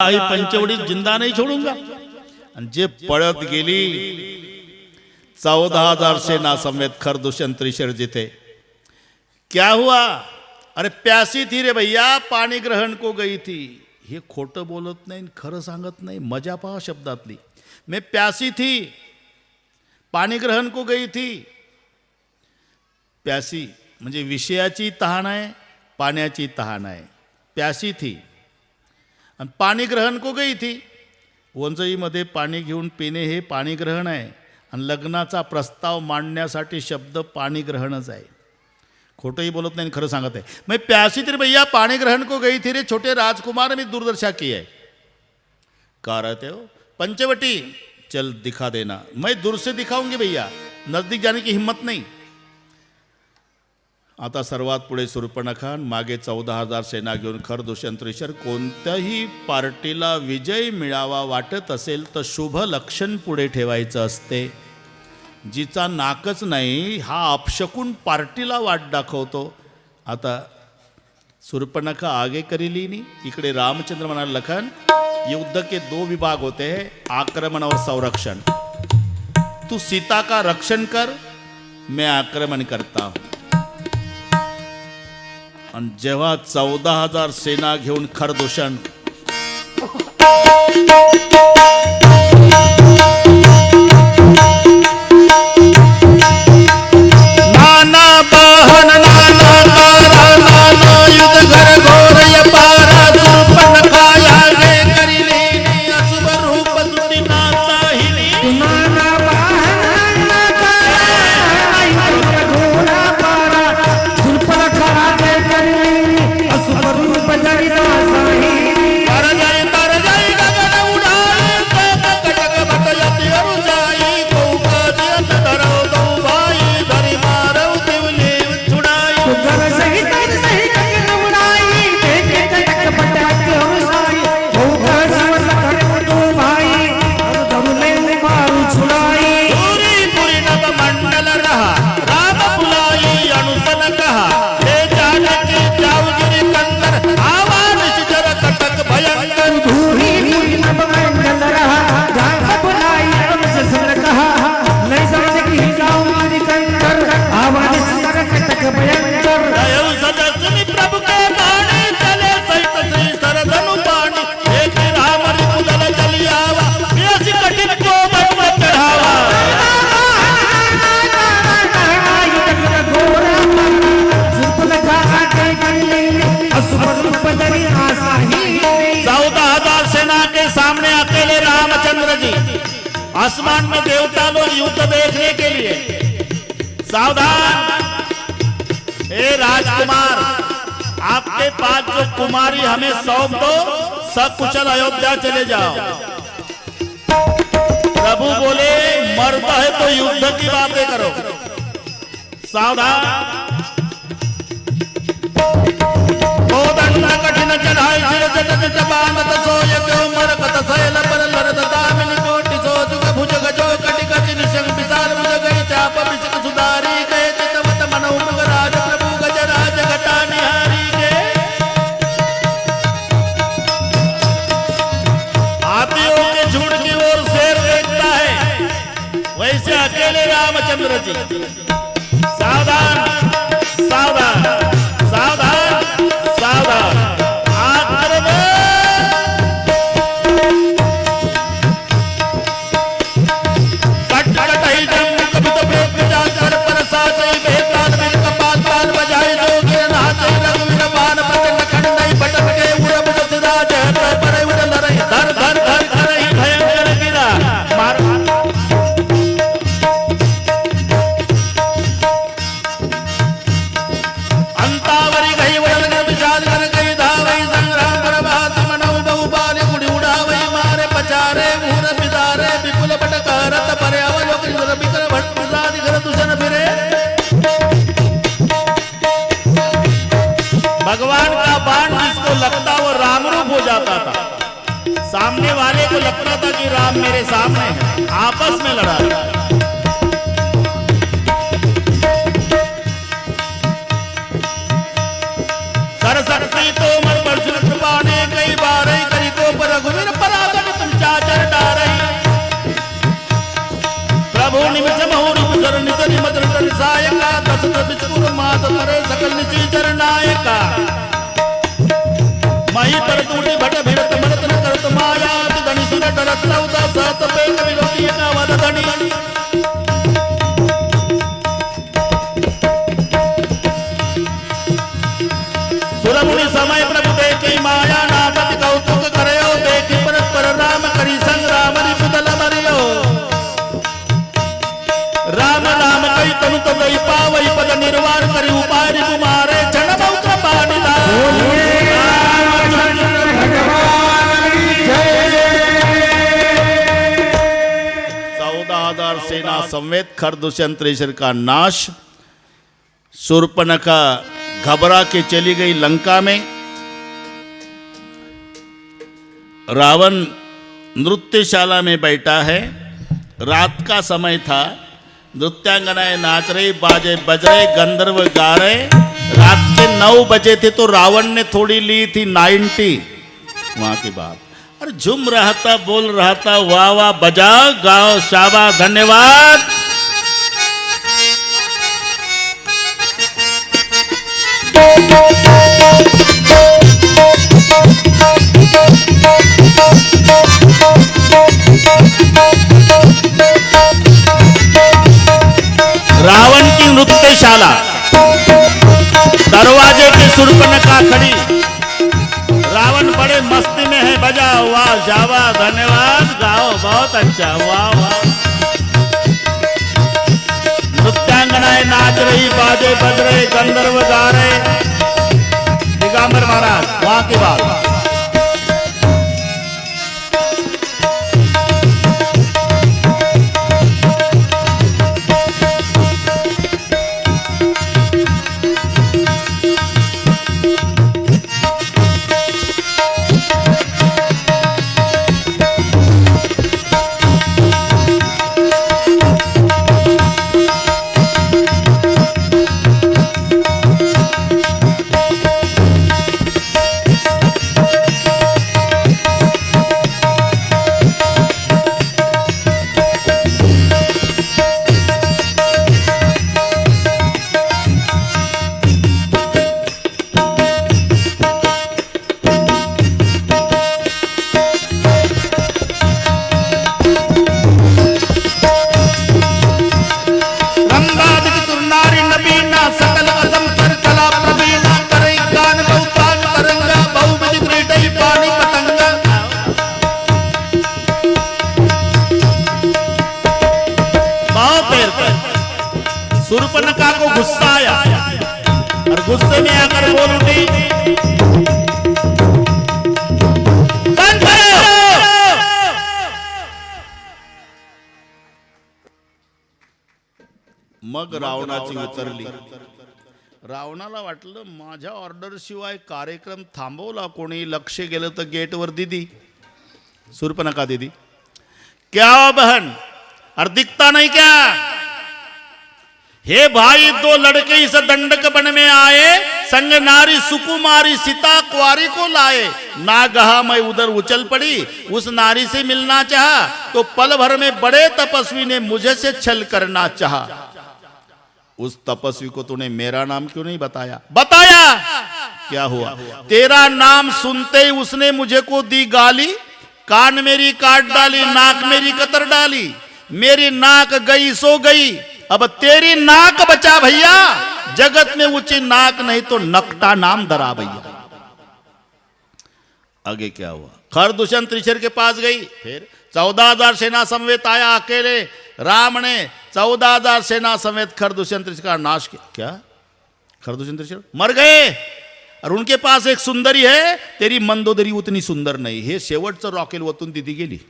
ही पंचवडी जिंदा नहीं छोड़ूंगा। जे पळत गेली 14,000 सेना समेत खरदूषण त्रिशर जिथे। क्या हुआ? अरे प्यासी थी रे भैया, पाणी ग्रहण को गई थी। हे खोटं बोलत नाही, खरं सांगत नाही, मजा पहा शब्दातली। मैं प्यासी थी, पाणी ग्रहण को गई थी। प्यासी म्हणजे विषयाची तहान आहे, पाण्याची तहान आहे। प्यासी थी आणि पाणी ग्रहण को गई थी। वंजईमध्ये पाणी घेऊन पिणे हे पाणी ग्रहण आहे आणि लग्नाचा प्रस्ताव मांडण्यासाठी शब्द पाणी ग्रहणच आहे। खोटंही बोलत नाही, खरं सांगत आहे। मैं प्यासी थी भैया, पाणी ग्रहण को गई थी रे छोटे राजकुमार, मी दूरदर्शा की है। कह रहे थे हो पंचवटी, चल दिखा देना। मैं दूर से दिखाऊंगी भैया, नजदीक जाने की हिम्मत नहीं। आता सर्वात पुढे शूर्पणखा, मागे 14,000 सेना घेऊन खरदूषण त्रिशर। कोणत्याही पार्टीला विजय मिळावा वाटत असेल तर शुभ लक्षण पुढे ठेवायचं असते। जिचा नाकच नाही हा अपशकुन पार्टीला वाट दाखवतो। आता शूर्पणखा आगे करेली नहीं, इकडे रामचंद्र म्हणाले लखन युद्ध के 2 विभाग होते हैं, आक्रमण और संरक्षण। तू सीता का रक्षण कर, मैं आक्रमण करता हूं। आणि जेव्हा 14,000 सेना घेऊन खरदूषण नाना बहन नाना तारा नाना युद्ध घर घोर य पारा। शूर्पणखा आगे करिली अशुभ रूप सुटी नासाहिली। नाना बहन नाना युद्ध घोर पारा। शूर्पणखा आगे करिली अशुभ रूप धरि नासाहिली। तर जाई गगन उडाई, कटक भट यति अरुजाई। कौका दियत धरव दो भाई, धरि मारव दिवली छुड़ाई। घर सही तर सही गगन उडाई, देखे कटक भट यति अरुजाई। कौका दियत धरव दो भाई, धरुले मारू छुड़ाई। पूरी पूरी नभ मंडल रहा, राम बुलाई अनुसन कहा। हे जानकी जाऊ गिरि कंदर, आवा निश्चर कटक भयंकर। धूरी पूरी नभ मंडल रहा, जान बुलाई अनुसन कहा। नहीं समझ की जाऊं गिरि कंदर, आवाज सर कटक भयंकर। दयौ सजसुनि प्रभु के बाणी, चले सहित श्री सरधनु पाणी। एक राम रिपुदल चली आवा, प्रियसी कठिन को बन चढ़ावा। शूर्पणखा आगे करिली अशुभ रूप धरि नासाहिली। 14,000 सेना के सामने अकेले रामचंद्र जी। आसमान में देवता लोग युद्ध देखने के लिए। सावधान ए राजकुमार, आपके पास जो कुमारी हमें सौंप दो, सकुशल अयोध्या चले जाओ। प्रभु बोले मर्द है तो युद्ध की बातें करो। सावधान, कोदंड कठिन चढ़ाई शिर जट बांधत सोय क्यों मरकत शैल पर लरत दामिनी कोटि सो जुग भुजग जो कटिक निशंग विशाल भुजग चाप विषक सुधारी गए चितवत मनौ मृग राज प्रभु गजराज घटा निहारी के। हाथियों के झुंड की ओर शेर देखता है, वैसे अकेले रामचंद्र जी। सावधान सावधान सावधान सावधान। भगवान का बाण जिसको लगता वो राम रूप हो जाता था। सामने वाले को लगता था कि राम मेरे सामने है, आपस में लड़ा। सरस्वती तो मन पर कृपा ने कई बार करी को पर मदनी मदन सायका दशरथ बिचूर मात करे सकल निचर नायका माही करत उठी भट भिडत मरत न करत माया धनी सुर डरत चौदा सहत पेट विलोकी एका वद धनी सुरमुनि समय प्रभु देखी माया नापति कौतुक करयो देखी परस्पर राम करी संग्राम रिपुदल मरियो राम नाम कई तनु तो गई पावई पद निर्वाण करी उपाय रिपु मारे क्षण बहु कृपा निधान 14,000 सेना समेत खरदुष्यंत का नाश। शूर्पणखा घबरा के चली गई लंका में। रावण नृत्यशाला में बैठा है। रात का समय था। नृत्यांगनाएं नाच रही, बाजे बज रहे, गंधर्व गा रहे। रात के 9 बजे थे तो रावण ने थोड़ी ली थी 90 वहां की बात। और झूम रहा था, बोल रहा था, वाह वाह बजाओ गाओ शाबाश धन्यवाद। रावण की नृत्यशाला, दरवाजे पे शूर्पणखा खड़ी। रावण बड़े मस्ती में है, बजाओ वाह शाबाश धन्यवाद गाओ बहुत अच्छा वाह वाह। नृत्यांगनाएं नाच रही, बाजे बज रहे, गंधर्व गा रहे। दिगंबर महाराज वहां की बात। शूर्पणखा को गुस्सा आया और गुस्से में आकर बोल उठी, बंद करो। मग रावणाची उतरली। रावणाला वाटलं माझ्या ऑर्डर शिवाय कार्यक्रम थांबवला कोणी, लक्ष गेलं तर गेटवर दीदी शूर्पणखा दीदी क्या बहन और दिखता नहीं क्या? हे भाई, 2 लड़के इस दंडक वन में आए, संग नारी सुकुमारी सीता कुंवारी को लाए। नागहा मैं उधर उछल पड़ी, उस नारी से मिलना चाहा तो पल भर में बड़े तपस्वी ने मुझे से छल करना चाहा। उस तपस्वी को तूने मेरा नाम क्यों नहीं बताया? बताया क्या हुआ? तेरा नाम सुनते ही उसने मुझे को दी गाली, कान मेरी काट डाली, नाक मेरी कतर डाली। मेरी नाक गई सो गई, अब तेरी नाक बचा भैया। जगत में ऊंची नाक नहीं तो नकटा नाम धरा भैया। आगे क्या हुआ? खरदूषण त्रिशर के पास गई। फिर 14,000 सेना समेत आया अकेले। राम ने 14,000 सेना समेत खरदूषण त्रिशर का नाश किया। क्या खरदूषण त्रिशर मर गए? और उनके पास एक सुंदरी है, तेरी मंदोदरी उतनी सुंदर नहीं है। शेवटचं रॉकेल वतून तिथे गेली।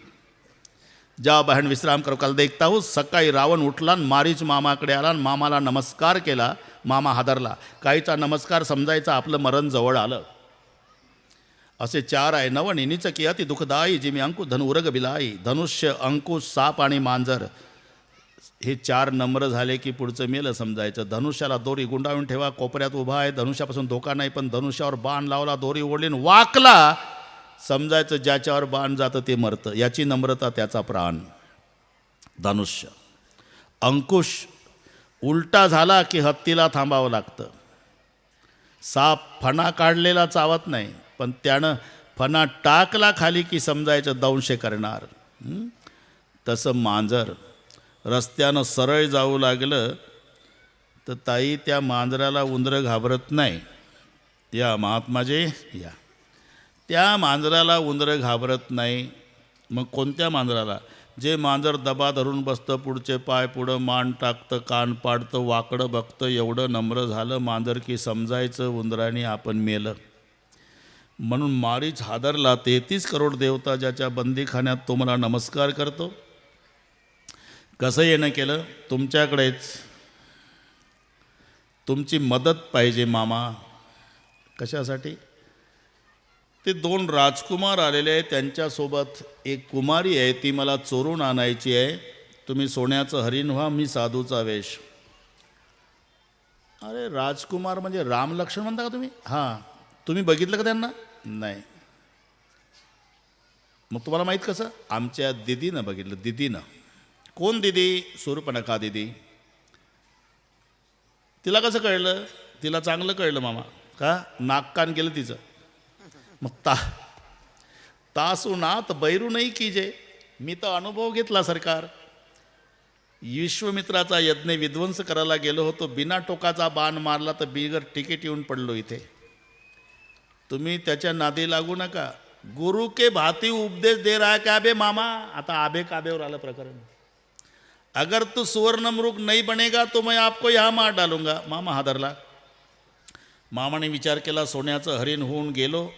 जा बहन विश्राम कर, कल देखता हूँ। सकाळी रावण उठला, मारीच मामाकडे आला, मामाला नमस्कार केला। मामा हादरला। काहीचा नमस्कार समजायचा आपलं मरण जवळ आलं। असे 4 आहे नवनिनीच की अति दुःखदायी, जिमी अंकुश धनु उरग बिलाई, धनुष्य अंकुश साप आणि मांजर। हे 4 नम्र झाले की पुढचं मेलं समजायचं। धनुष्याला दोरी गुंडाळून ठेवा, कोपऱ्यात उभा आहे, धनुष्यापासून धोका नाही, पण धनुष्यावर बाण लावला, दोरी ओढली वाकला, समजायचं ज्याच्यावर बाण जातं ते मरतं। याची नम्रता त्याचा प्राण। धनुष्य अंकुश उलटा झाला की हत्तीला थांबावं लागतं. साप फणा काढलेला चावत नाही, पण त्यानं फणा टाकला खाली की समजायचं दंश करणार. तसं मांजर रस्त्यानं सरळ जाऊ लागलं तर ताई त्या मांजराला उंदरं घाबरत नाही. या महात्माजे या, त्या मांजराला उंदरं घाबरत नाही. मग कोणत्या मांजराला? जे मांजर दबा धरून बसतं, पुढचे पाय पुढं, मान टाकतं, कान पाडतं, वाकडं बघतं, एवढं नम्र झालं मांजर की समजायचं उंदराने आपण मेलं. म्हणून मारीच हादरला. 33 करोड देवता ज्याच्या बंदीखान्यात तो मला नमस्कार करतो. कसं येणं केलं? तुमच्याकडेच. तुमची मदत पाहिजे मामा. कशासाठी? ते 2 राजकुमार आलेले आहे, त्यांच्यासोबत एक कुमारी आहे, ती मला चोरून आणायची आहे. तुम्ही सोन्याचं हरिण व्हा, मी साधूचा वेश. अरे राजकुमार म्हणजे राम लक्ष्मण म्हणता का तुम्ही? हां. तुम्ही बघितलं का त्यांना? नाही. मग तुम्हाला माहीत कसं? आमच्या दिदीनं बघितलं. दिदीनं. कोण दिदी? शूर्पणखा दिदी. तिला कसं कळलं? तिला चांगलं कळलं मामा. का? नाक कान गेलं तिचं. मग तासू नात बैरू नाही कीजे. मी तर अनुभव घेतला सरकार. विश्वमित्राचा यज्ञ विध्वंस करायला गेलो होतो, बिना टोकाचा बाण मारला तर बिगर तिकीट येऊन पडलो इथे. तुम्ही त्याच्या नादी लागू नका. गुरु के भाती उपदेश दे रहा है क्या बे मामा? आता आबे काबेवर आलं प्रकरण. अगर तू सुवर्ण मृग नहीं बनेगा तो मैं आपको यहाँ मार डालूंगा. मामा हादरला. मामाने विचार केला, सोन्याचं हरिण होऊन गेलो,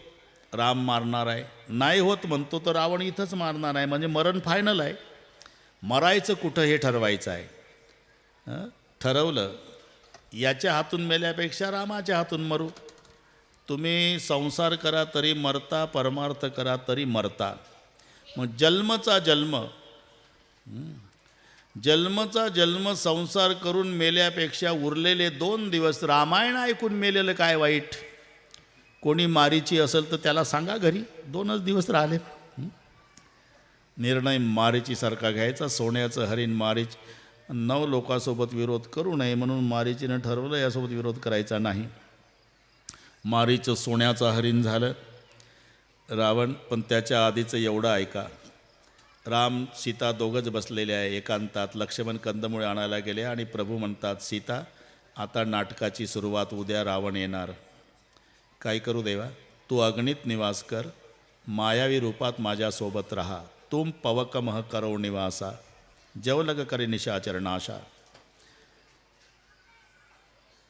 राम मारणार आहे. नाही होत म्हणतो तर रावण इथंच मारणार आहे, म्हणजे मरण फायनल आहे. मरायचं कुठं हे ठरवायचं आहे. ठरवलं. याच्या हातून मेल्यापेक्षा रामाच्या हातून मरू. तुम्ही संसार करा तरी मरता, परमार्थ करा तरी मरता. मग जन्मचा जन्म संसार करून मेल्यापेक्षा उरलेले 2 दिवस रामायण ऐकून मेलेलं काय वाईट? कोणी मारीची असेल तर त्याला सांगा घरी, 2च दिवस राहिले. निर्णय मारीचीसारखा घ्यायचा. सोन्याचं हरिण मारीच. 9 लोकांसोबत विरोध करू नये म्हणून मारीचीनं ठरवलं यासोबत विरोध करायचा नाही. मारीचं सोन्याचं हरिण झालं रावण. पण त्याच्या आधीचं एवढं ऐका. राम सीता दोघंच बसलेले आहे एकांतात. लक्ष्मण कंदमुळे आणायला गेले आणि प्रभू म्हणतात, सीता आता नाटकाची सुरुवात, उद्या रावण येणार. काय करू देवा? तू अग्नीत निवास कर, मायावी रूपात माझ्यासोबत राहा. तुम पवकमह करो निवासा, जवलग करे निशाचर नाशा.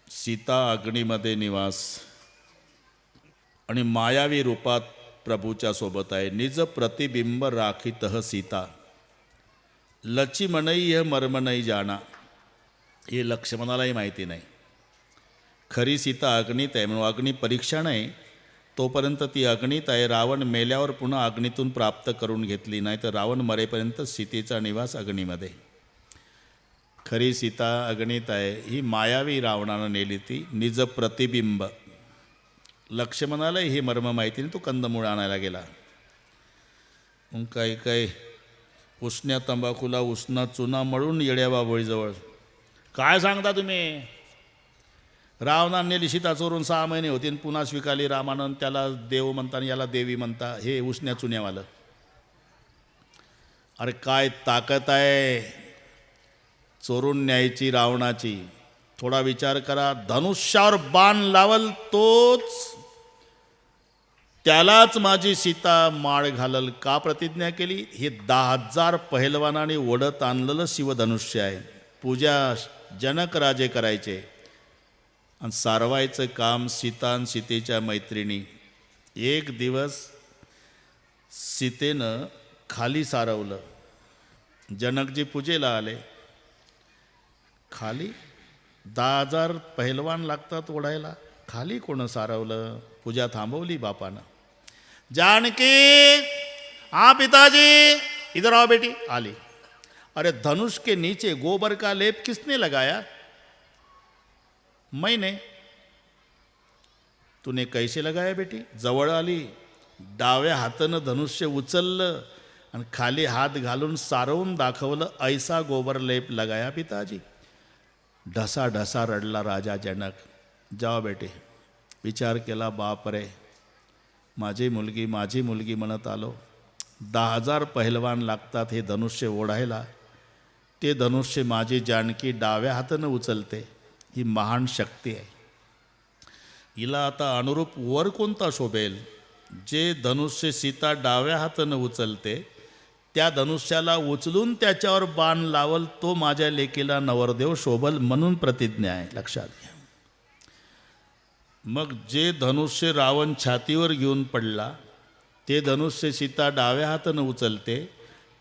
सीता अग्नीमध्ये निवास आणि मायावी रूपात प्रभूच्या सोबत आहे. निज प्रतिबिंब राखीतः सीता, लक्ष्मणई मर्म नाही जाणा. हे लक्ष्मणालाही माहिती नाही. खरी सीता अग्नीत आहे म्हणून अग्नी परीक्षा नाही. तोपर्यंत ती अग्नीत आहे. रावण मेल्यावर पुन्हा अग्नीतून प्राप्त करून घेतली, नाही तर रावण मरेपर्यंत सीतेचा निवास अग्नीमध्ये. खरी सीता अग्नीत आहे. ही मायावी रावणानं नेली ती. निज प्रतिबिंब. लक्ष्मणालाही हे मर्म माहिती नाही, तो कंदमूळ आणायला गेला. मग काही उसण्या तंबाखूला उसना चुना मळून येड्या बाबळीजवळ. काय सांगता तुम्ही? रावणाने नेली सीता चोरून. 6 महिने होते आणि पुन्हा स्वीकारली रामानं. त्याला देव म्हणता आणि याला देवी म्हणता. हे उसण्या चुन्यावालं. अरे काय ताकद आहे चोरून न्यायची रावणाची. थोडा विचार करा. धनुष्यावर बाण लावल तोच, त्यालाच माझी सीता माळ घालल. का प्रतिज्ञा केली? हे 10,000 पहिलवानाने ओढत आणलेलं शिवधनुष्य आहे. पूजा जनक राजे करायचे आणि सारवायचं काम सीता आणि सीतेच्या मैत्रिणी. एक दिवस सीतेनं खाली सारवलं. जनकजी पूजेला आले. खाली 10,000 पहिलवान लागतात ओढायला. खाली कोण सारवलं? पूजा थांबवली बापानं. जानकी, हाँ पिताजी, इधर आओ बेटी. आली. अरे धनुष के नीचे गोबर का लेप किसने लगाया? मैंने. तूने कैसे लगाया बेटी? जवळ आली. डाव्या हातानं धनुष्य उचललं आणि खाली हात घालून सारवून दाखवलं. ऐसा गोबर लेप लगाया पिताजी. ढसा ढसा रडला राजा जनक. जाओ बेटे. विचार केला, बाप रे, माझी मुलगी म्हणत आलो. 10,000 पहिलवान लागतात हे धनुष्य ओढायला. ते धनुष्य माझी जानकी डाव्या हातानं उचलते. ही महान शक्ती आहे. हिला आता अनुरूप वर कोणता शोभेल? जे धनुष्य सीता डाव्या हातानं उचलते त्या धनुष्याला उचलून त्याच्यावर बाण लावल तो माझ्या लेकीला नवरदेव शोभल म्हणून प्रतिज्ञा आहे. लक्षात घ्या. मग जे धनुष्य रावण छातीवर घेऊन पडला ते धनुष्य सीता डाव्या हातानं उचलते.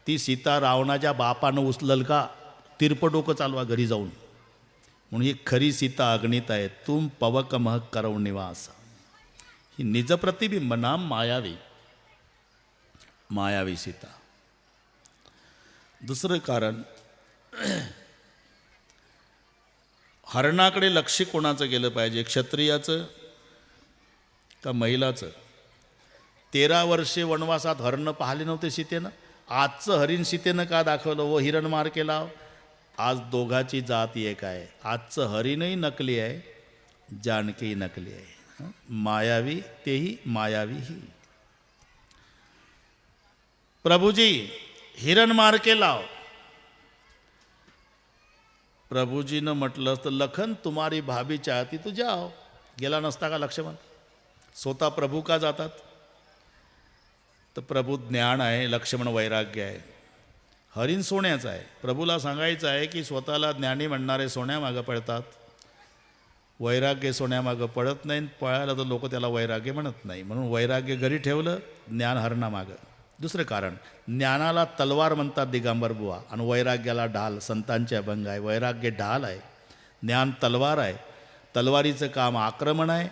ती सीता रावणाच्या बापानं उचलल का? तिरपडोकं चालवा घरी जाऊन. म्हणून ही खरी सीता अगणित आहे. तुम पवक महक करव निवास. ही निज प्रतिबिंब नाम मायावी सीता. दुसरं कारण, हरणाकडे लक्ष कोणाचं गेलं पाहिजे? क्षत्रियाचं का महिलाचं? 13 वर्षे वनवासात हरण पाहिले नव्हते सीतेनं. आजचं हरिण सीतेनं का दाखवलं? व हिरण मार केला. आज दोघाची जात एक आहे. आजचं हरिणही नकली आहे, जानकी नकली आहे. मायावी तेही मायावी ही. प्रभुजी हिरण मार केला. प्रभुजीनं म्हटलं तर लखन तुम्हारी भाभी चाहती तो जाओ. गेला नसता का लक्ष्मण? स्वतः प्रभू का जातात? तर प्रभू ज्ञान आहे, लक्ष्मण वैराग्य आहे. हरिण सोन्याचं आहे. प्रभूला सांगायचं आहे की स्वतःला ज्ञानी म्हणणारे सोन्यामागं पळतात, वैराग्य सोन्यामागं पळत नाही. पळायला तर लोक त्याला वैराग्य म्हणत नाही. म्हणून वैराग्य घरी ठेवलं, ज्ञान हरणामागं. दुसरं कारण, ज्ञानाला तलवार म्हणतात दिगंबर बुवा आणि वैराग्याला ढाल. संतांचे अभंग आहे. वैराग्य ढाल आहे, ज्ञान तलवार आहे. तलवारीचं काम आक्रमण आहे,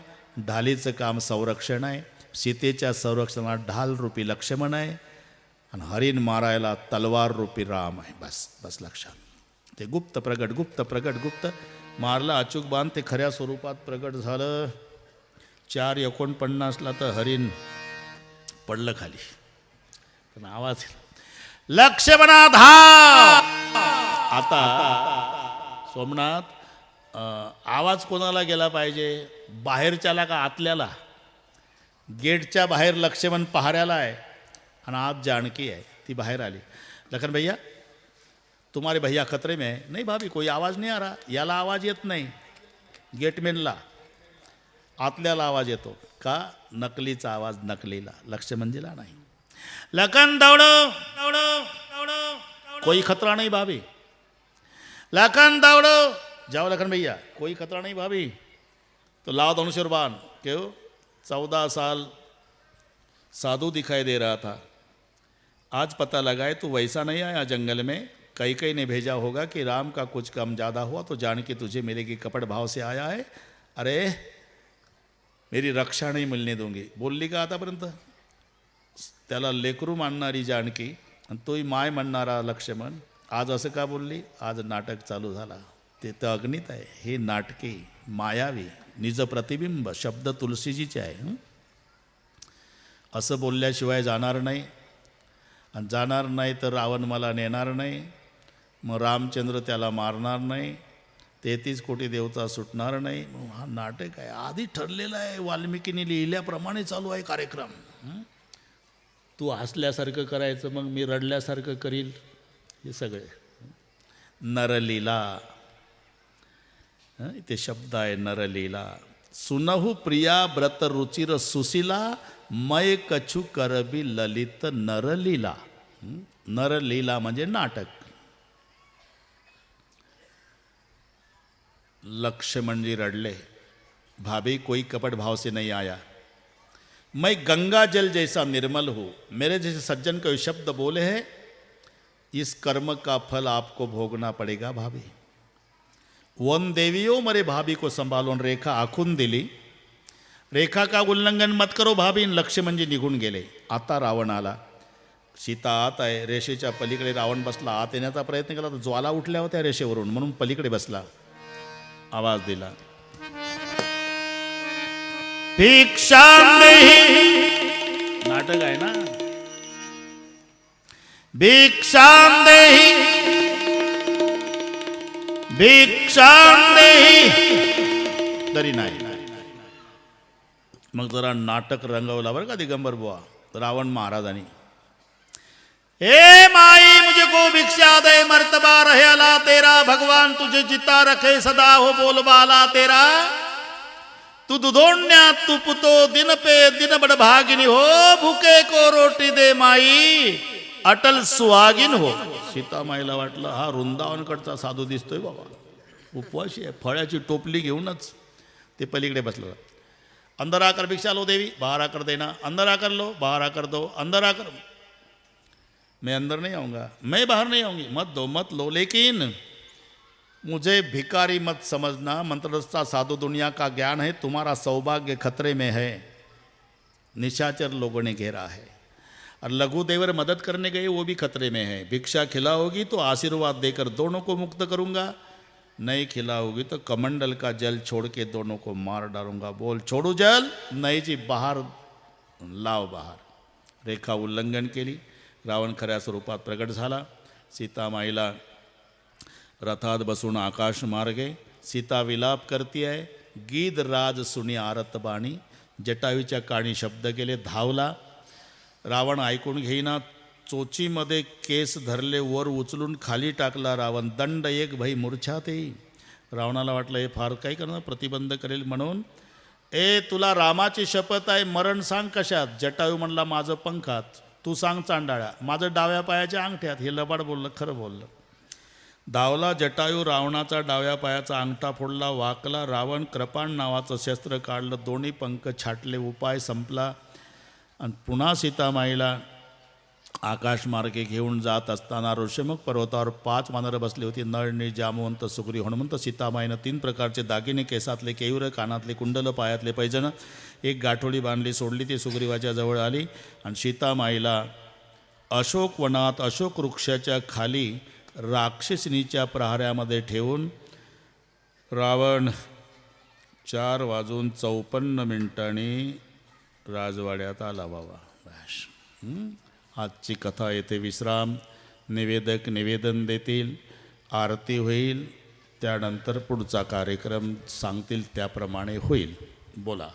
ढालीचं काम संरक्षण आहे. सीतेच्या संरक्षणाला ढाल रूपी लक्ष्मण आहे आणि हरिण मारायला तलवार रूपी राम आहे. बस लक्षात. ते गुप्त प्रगट मारला अचूक बाण. ते खऱ्या स्वरूपात प्रगट झालं. 4:49 तर हरिण पडलं खाली. पण आवाज लक्ष्मणा धाव. आता सोमनाथ, आवाज कोणाला गेला पाहिजे? बाहेरच्याला का आतल्याला? गेटच्या बाहेर लक्ष्मण पहाऱ्याला आहे आणि आत जानकी आहे. ती बाहेर आली. लखन भैया तुम्हारे भैया खतरे में है. नहीं भाभी कोई आवाज़ नहीं आ रहा. याला आवाज येत नाही, गेटमॅनला. आतल्याला आवाज येतो का? नकलीचा आवाज नकलीला, लक्ष्मणजीला नाही. लखन दौड़ो. कोई खतरा नहीं भाभी. लखन दौड़ो. जाओ लखन भैया, कोई खतरा नहीं भाभी. तो लाओ धनुष और बाण. क्यों? 14 साल साधु दिखाई दे रहा था, आज पता लगा है तू वैसा नहीं आया जंगल में. कई ने भेजा होगा कि राम का कुछ कम ज़्यादा हुआ तो जान के तुझे मिलेगी, कपट भाव से आया है. अरे मेरी रक्षा नहीं मिलने दूंगी. बोलली का आतापर्यंत? त्याला लेकरू मानणारी जानकी आणि तोही माय म्हणणारा लक्ष्मण आज असं का बोलली? आज नाटक चालू झाला. ते तर अगणित आहे. हे नाटके मायावी निज प्रतिबिंब शब्द तुलसीजीचे आहे. असं बोलल्याशिवाय जाणार नाही. आणि जाणार नाही तर रावण मला नेणार नाही. मग रामचंद्र त्याला मारणार नाही. 33 कोटी देवता सुटणार नाही. मग हा नाटक आहे. आधी ठरलेला आहे. वाल्मिकीने लिहिल्याप्रमाणे चालू आहे कार्यक्रम. तू हसल्यासारखं करायचं, मग मी रडल्यासारखं करील. हे सगळे नरलीला. ते शब्द आहे नरलीला. सुनहु प्रिया व्रत रुचिर सुशीला मय कछु करबी ललित नरलीला. नरलीला म्हणजे नाटक. लक्ष्मणजी रडले. भाभी कोई कपट भाव से नहीं आया. मैं गंगा जल जैसा निर्मल हूँ. मेरे जैसे सज्जन को शब्द बोले हैं, इस कर्म का फल आपको भोगना पड़ेगा भाभी. वन देवियों मरे भाभी को संभालो. रेखा आखून दिली. रेखा का उल्लंघन मत करो भाभी. लक्ष्मणजी निघून गेले. आता रावण आला. सीता आत आहे. रेषेच्या पलीकडे रावण बसला. आत येण्याचा प्रयत्न केला तर ज्वाला उठल्या होत्या रेषेवरून, म्हणून पलीकडे बसला. आवाज दिला, भिक्षा नाटक आहे ना. भिक्षा भिक्षां देही तरी नाही. मग जरा नाटक रंगवला बरं का दिगंबर बुवा रावण महाराजांनी. हे माई मुझको भिक्षा दे मर्तबा रहे अला तेरा, भगवान तुझे जिता रखे सदा हो बोलबाला तेरा. तू दुधोण्या तू पुतो दिन पे दिन बड़ भागिनी हो, भूखे को रोटी दे माई अटल सुहागिन हो. सीतामाईला वाटलं हा वृंदावनकडचा साधू दिसतोय बाबा, उपवाशी आहे, फळ्याची टोपली घेऊनच ते पलीकडे बसलं. अंदर आकर भिक्षा लो देवी, बाहर आकर देना, अंदर आकर लो, बाहर आकर दो, अंदर आकर. मैं अंदर नहीं आऊँगा, मैं बाहर नहीं आऊँगी, मत दो मत लो, लेकिन मुझे भिखारी मत समझना. मंत्रस्था साधु दुनिया का ज्ञान है, तुम्हारा सौभाग्य खतरे में है. निशाचर लोगों ने घेरा है और लघु देवर मदद करने गए वो भी खतरे में है. भिक्षा खिलाओगी तो आशीर्वाद देकर दोनों को मुक्त करूँगा, नहीं खिलाओगी तो कमंडल का जल छोड़ के दोनों को मार डालूंगा. बोल छोड़ू जल, नाही जी बाहर लाव बाहर. रेखा उल्लंघन केली. रावण खऱ्या स्वरूपात प्रगट झाला. सीतामाईला रथात बसून आकाश मार्गे. सीता विलाप करती आहे. गीध राज सुनी आरत बाणी. जटायूच्या काणी शब्द केले. धावला. रावण ऐकून घेईना. चोचीमध्ये केस धरले, वर उचलून खाली टाकला रावण. दंड एक भई मूर्छा ते. रावणाला वाटलं हे फार काही करणार, प्रतिबंध करेल म्हणून. ए तुला रामाची शपथ आहे, मरण सांग कशात. जटायू म्हणला माझं पंखात, तू सांग चांडाळ्या. माझं डाव्या पायाच्या अंगठ्यात. हे लबाड बोललं, खरं बोललं. धावला जटायू. रावणाचा डाव्या पायाचा अंगठा फोडला, वाकला. रावण कृपाण नावाचं शस्त्र काढलं, दोन्ही पंख छाटले. उपाय संपला. आणि पुन्हा सीतामाईला आकाशमार्गे घेऊन जात असताना ऋषमुख पर्वतावर 5 वानरं बसली होती. नळनी, जामवंत, सुग्री, हनुमंत. सीतामाईनं 3 प्रकारचे दागिने, केसातले केयूर, कानातले कुंडल, पायातले पैजण, एक गाठोडी बांधली, सोडली. ती सुग्रीवाच्या जवळ आली आणि सीतामाईला अशोक वनात अशोक वृक्षाच्या खाली राक्षसिनीच्या प्रहाऱ्यामध्ये ठेवून रावण 4:54 राजवाड्यात आला बाबा. आजची कथा येथे विश्राम. निवेदक निवेदन देतील, आरती होईल, त्यानंतर पुढचा कार्यक्रम सांगतील त्याप्रमाणे होईल. बोला.